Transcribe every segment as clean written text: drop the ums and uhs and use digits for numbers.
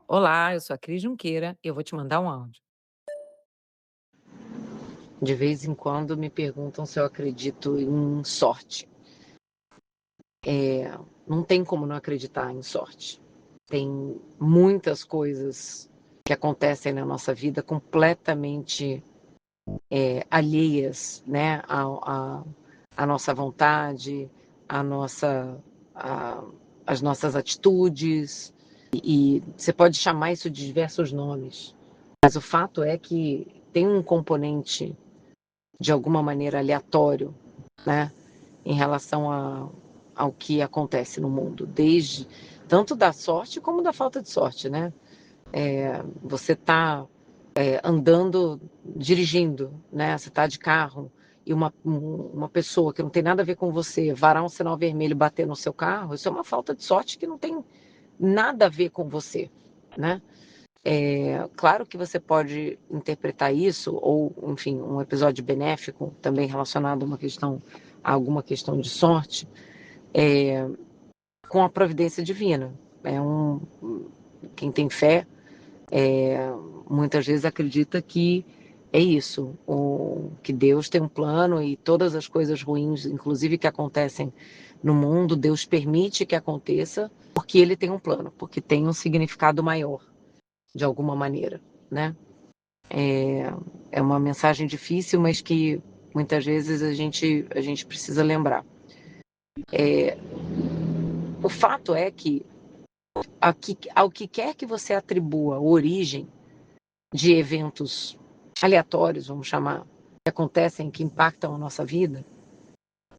Olá, eu sou a Cris Junqueira e eu vou te mandar um áudio. De vez em quando me perguntam se eu acredito em sorte. Não tem como não acreditar em sorte. Tem muitas coisas que acontecem na nossa vida completamente alheias, né, à nossa vontade, à nossa, à- às nossas atitudes. E você pode chamar isso de diversos nomes, mas o fato é que tem um componente de alguma maneira aleatório, né, em relação ao que acontece no mundo, desde tanto da sorte como da falta de sorte, né? Você está andando, dirigindo, né? Você está de carro e uma pessoa que não tem nada a ver com você varar um sinal vermelho e bater no seu carro, isso é uma falta de sorte que não tem nada a ver com você, né? Claro que você pode interpretar isso, ou, enfim, um episódio benéfico, também relacionado a alguma questão de sorte, com a providência divina. Quem tem fé, muitas vezes acredita que é isso, que Deus tem um plano e todas as coisas ruins, inclusive que acontecem no mundo, Deus permite que aconteça porque Ele tem um plano, porque tem um significado maior, de alguma maneira, né? É uma mensagem difícil, mas que muitas vezes a gente precisa lembrar. O fato é que ao que quer que você atribua a origem de eventos aleatórios, vamos chamar, que acontecem, que impactam a nossa vida,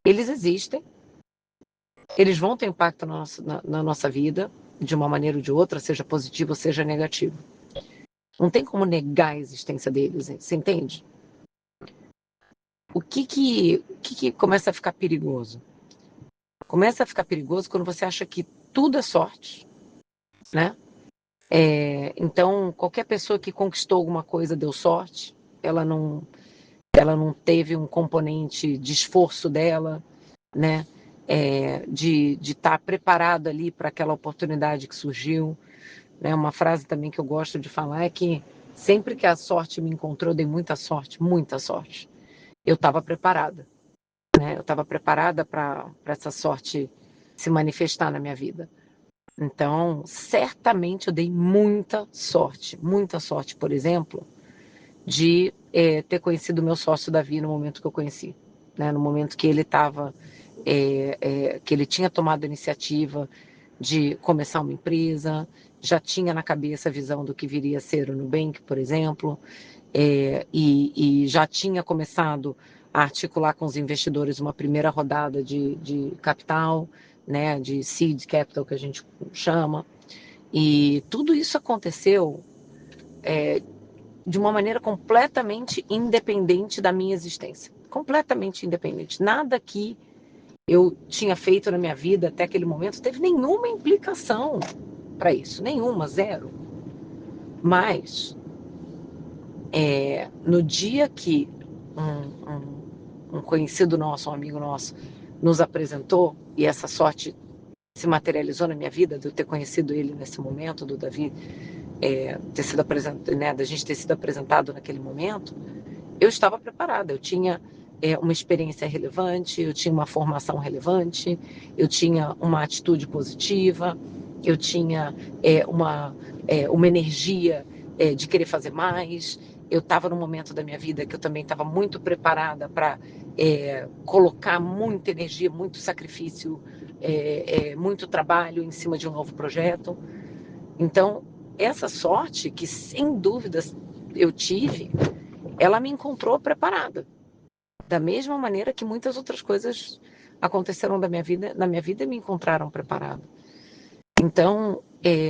eles existem, eles vão ter impacto na nossa vida, de uma maneira ou de outra, seja positivo ou seja negativo. Não tem como negar a existência deles, você entende? O que começa a ficar perigoso? Começa a ficar perigoso quando você acha que tudo é sorte, né? Então, qualquer pessoa que conquistou alguma coisa deu sorte, ela não, ela não teve um componente de esforço dela, né? De estar preparado ali para aquela oportunidade que surgiu, né? Uma frase também que eu gosto de falar é que sempre que a sorte me encontrou, eu dei muita sorte, muita sorte. Eu estava preparada, né? Eu estava preparada para essa sorte se manifestar na minha vida. Então, certamente eu dei muita sorte, por exemplo, de ter conhecido o meu sócio Davi no momento que eu conheci, né? No momento que ele estava, que ele tinha tomado a iniciativa de começar uma empresa, já tinha na cabeça a visão do que viria a ser o Nubank, por exemplo, e já tinha começado a articular com os investidores uma primeira rodada de capital, né, de seed capital que a gente chama, e tudo isso aconteceu de uma maneira completamente independente da minha existência. Completamente independente. Nada que eu tinha feito na minha vida até aquele momento teve nenhuma implicação para isso. Nenhuma, zero. Mas, no dia que um conhecido nosso, um amigo nosso, nos apresentou, e essa sorte se materializou na minha vida, de eu ter conhecido ele nesse momento, do Davi ter sido apresentado, né, da gente ter sido apresentado naquele momento, eu estava preparada, eu tinha uma experiência relevante, eu tinha uma formação relevante, eu tinha uma atitude positiva, eu tinha uma energia de querer fazer mais, eu estava num momento da minha vida que eu também estava muito preparada para colocar muita energia, muito sacrifício, muito trabalho em cima de um novo projeto. Então, essa sorte que sem dúvidas eu tive, ela me encontrou preparada. Da mesma maneira que muitas outras coisas aconteceram na minha vida e me encontraram preparada. Então,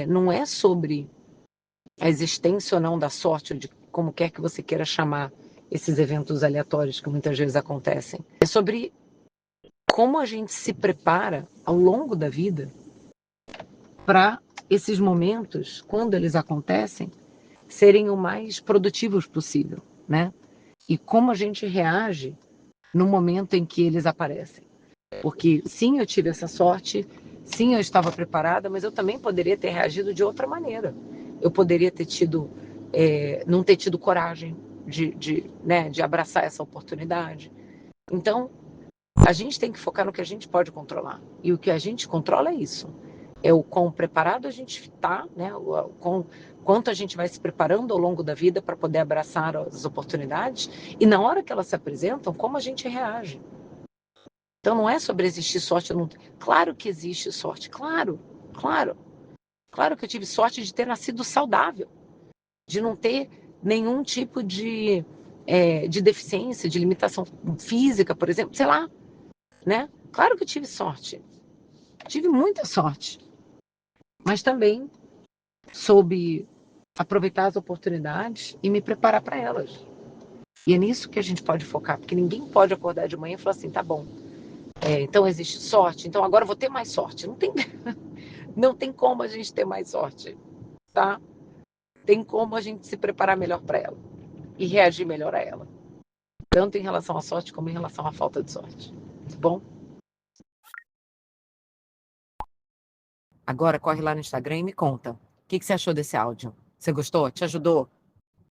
não é sobre a existência ou não da sorte, ou de como quer que você queira chamar esses eventos aleatórios que muitas vezes acontecem. É sobre como a gente se prepara ao longo da vida para esses momentos, quando eles acontecem, serem o mais produtivos possível, né? E como a gente reage no momento em que eles aparecem. Porque sim, eu tive essa sorte, sim, eu estava preparada, mas eu também poderia ter reagido de outra maneira. eu poderia ter tido, não ter tido coragem de abraçar essa oportunidade. Então, a gente tem que focar no que a gente pode controlar. E o que a gente controla é isso. É o quão preparado a gente está, né? Quanto a gente vai se preparando ao longo da vida para poder abraçar as oportunidades. E na hora que elas se apresentam, como a gente reage. Então não é sobre existir sorte ou não. Claro que existe sorte, claro, claro. Claro que eu tive sorte de ter nascido saudável, de não ter nenhum tipo de deficiência, de limitação física, por exemplo, sei lá, né? Claro que eu tive sorte, tive muita sorte, mas também soube aproveitar as oportunidades e me preparar para elas. E é nisso que a gente pode focar, porque ninguém pode acordar de manhã e falar assim, tá bom, então existe sorte, então agora eu vou ter mais sorte. Não tem, não tem como a gente ter mais sorte, tá? Tem como a gente se preparar melhor para ela e reagir melhor a ela, tanto em relação à sorte como em relação à falta de sorte. Tá bom? Agora corre lá no Instagram e me conta. O que você achou desse áudio? Você gostou? Te ajudou?